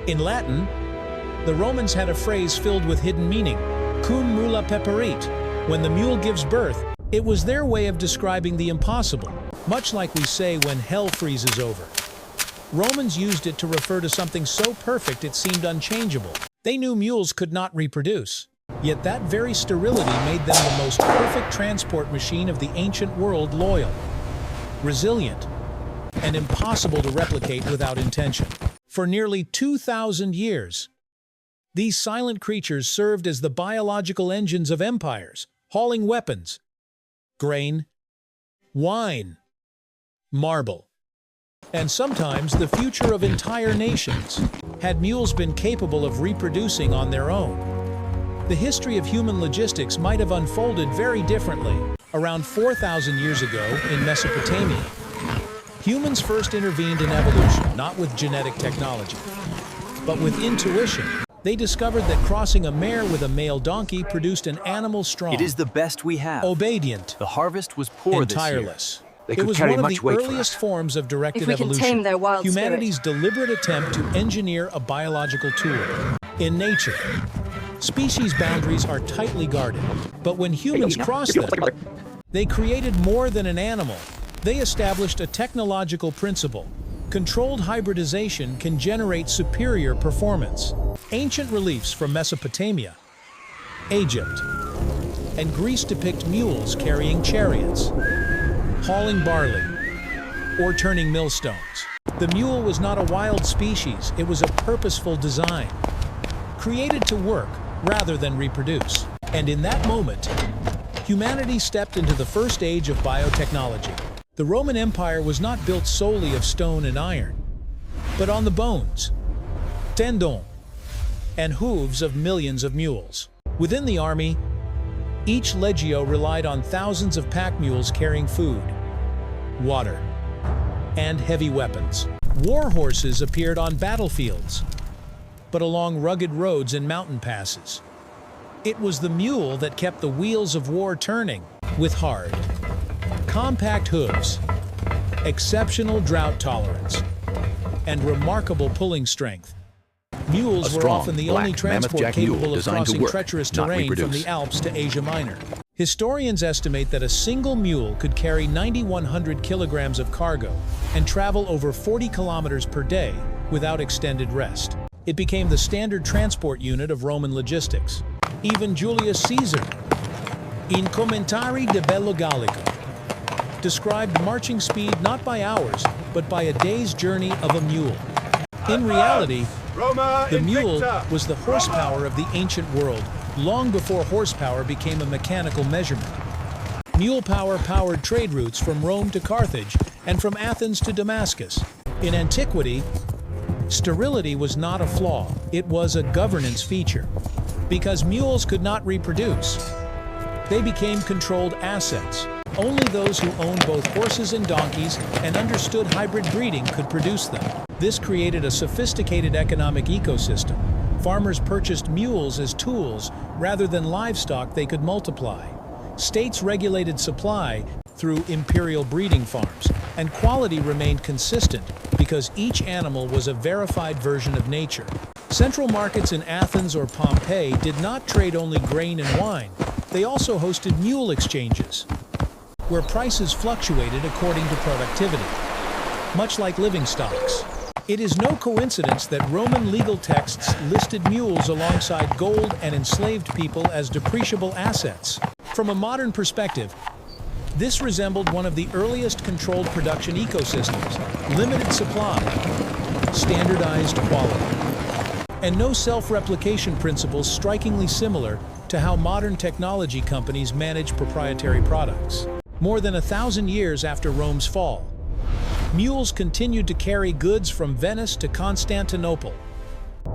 In Latin, the Romans had a phrase filled with hidden meaning, cum mula peperit. When the mule gives birth, it was their way of describing the impossible, much like we say when hell freezes over. Romans used it to refer to something so perfect it seemed unchangeable. They knew mules could not reproduce. Yet that very sterility made them the most perfect transport machine of the ancient world, loyal, resilient, and impossible to replicate without intention. For nearly 2,000 years, these silent creatures served as the biological engines of empires, hauling weapons, grain, wine, marble, and sometimes the future of entire nations. Had mules been capable of reproducing on their own, the history of human logistics might have unfolded very differently. Around 4,000 years ago in Mesopotamia, humans first intervened in evolution, not with genetic technology, but with intuition. They discovered that crossing a mare with a male donkey produced an animal strong. It is the best we have. Obedient. The harvest was poor and tireless. This It year. was one of the earliest forms of directed If we can evolution. tame their wild Humanity's deliberate attempt to engineer a biological tool. In nature, species boundaries are tightly guarded, but when humans crossed them, they created more than an animal. They established a technological principle. Controlled hybridization can generate superior performance. Ancient reliefs from Mesopotamia, Egypt, and Greece depict mules carrying chariots, hauling barley, or turning millstones. The mule was not a wild species, it was a purposeful design, created to work rather than reproduce. And in that moment, humanity stepped into the first age of biotechnology. The Roman Empire was not built solely of stone and iron, but on the bones, tendons, and hooves of millions of mules. Within the army, each legio relied on thousands of pack mules carrying food, water, and heavy weapons. War horses appeared on battlefields, but along rugged roads and mountain passes. It was the mule that kept the wheels of war turning. With hard, compact hooves, exceptional drought tolerance, and remarkable pulling strength, mules were often the only transport capable of crossing treacherous terrain from the Alps to Asia Minor. Historians estimate that a single mule could carry 9,100 kilograms of cargo and travel over 40 kilometers per day without extended rest. It became the standard transport unit of Roman logistics. Even Julius Caesar, in Commentari de Bello Gallico, described marching speed not by hours, but by a day's journey of a mule. In reality, the mule was the horsepower of the ancient world, long before horsepower became a mechanical measurement. Mule power powered trade routes from Rome to Carthage and from Athens to Damascus. In antiquity, sterility was not a flaw, it was a governance feature. Because mules could not reproduce, they became controlled assets. Only those who owned both horses and donkeys and understood hybrid breeding could produce them. This created a sophisticated economic ecosystem. Farmers purchased mules as tools rather than livestock they could multiply. States regulated supply through imperial breeding farms, and quality remained consistent because each animal was a verified version of nature. Central markets in Athens or Pompeii did not trade only grain and wine. They also hosted mule exchanges, where prices fluctuated according to productivity, much like living stocks. It is no coincidence that Roman legal texts listed mules alongside gold and enslaved people as depreciable assets. From a modern perspective, this resembled one of the earliest controlled production ecosystems: limited supply, standardized quality, and no self-replication principles, strikingly similar to how modern technology companies manage proprietary products. More than 1,000 years after Rome's fall, mules continued to carry goods from Venice to Constantinople,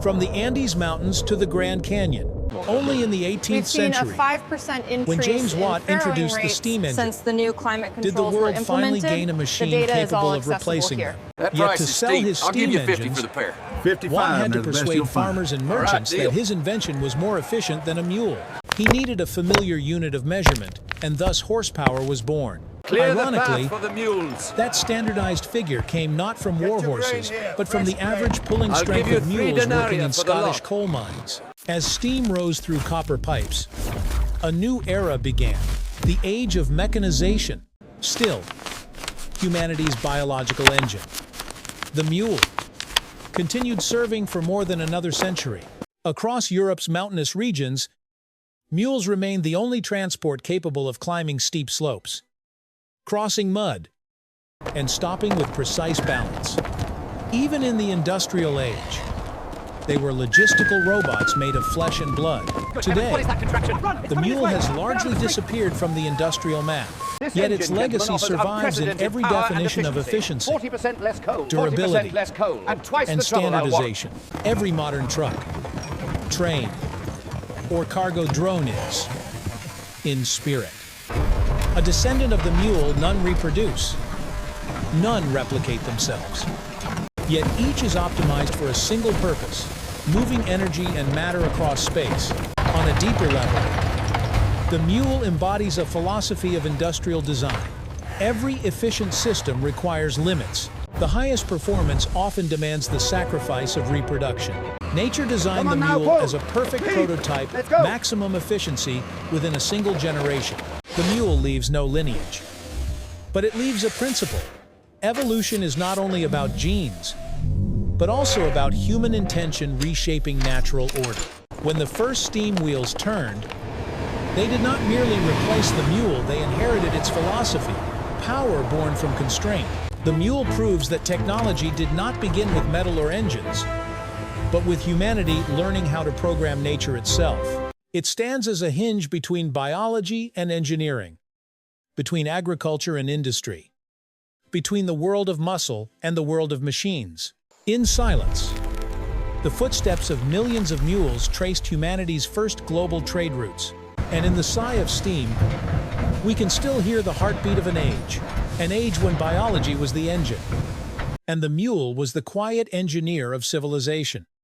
from the Andes Mountains to the Grand Canyon. Only in the 18th century, We've seen a 5% increase when James Watt in introduced the rates steam engine, since the new climate did the controls were world finally implemented. gain a The machine data is capable all of accessible replacing here. them? That Yet price to is sell steep. his I'll give steam you 50 engines, for the pair. 55. Watt had to that's the best persuade you'll find. farmers and All right, merchants deal. that his invention was more efficient than a mule. He needed a familiar unit of measurement, and thus horsepower was born. Clear the Ironically, path for the mules. that standardized figure came not from war horses, but from the average pulling I'll strength give you of 3 mules working denarii in for the Scottish lot. coal mines. As steam rose through copper pipes, a new era began, the age of mechanization. Still, humanity's biological engine, the mule, continued serving for more than another century. Across Europe's mountainous regions, mules remained the only transport capable of climbing steep slopes, crossing mud, and stopping with precise balance. Even in the industrial age, they were logistical robots made of flesh and blood. Today, the mule has largely disappeared from the industrial map, yet its legacy survives in every definition of efficiency, 40% less coal, durability, 40% less coal, and twice and the trouble I want. standardization. Every modern truck, train, or cargo drone is, in spirit, a descendant of the mule. None reproduce, none replicate themselves. Yet each is optimized for a single purpose, moving energy and matter across space. On a deeper level, the mule embodies a philosophy of industrial design. Every efficient system requires limits. The highest performance often demands the sacrifice of reproduction. Nature designed the mule as a perfect prototype, maximum efficiency within a single generation. The mule leaves no lineage, but it leaves a principle. Evolution is not only about genes, but also about human intention reshaping natural order. When the first steam wheels turned, they did not merely replace the mule, they inherited its philosophy, power born from constraint. The mule proves that technology did not begin with metal or engines, but with humanity learning how to program nature itself. It stands as a hinge between biology and engineering, between agriculture and industry, between the world of muscle and the world of machines. In silence, the footsteps of millions of mules traced humanity's first global trade routes. And in the sigh of steam, we can still hear the heartbeat of an age when biology was the engine, and the mule was the quiet engineer of civilization.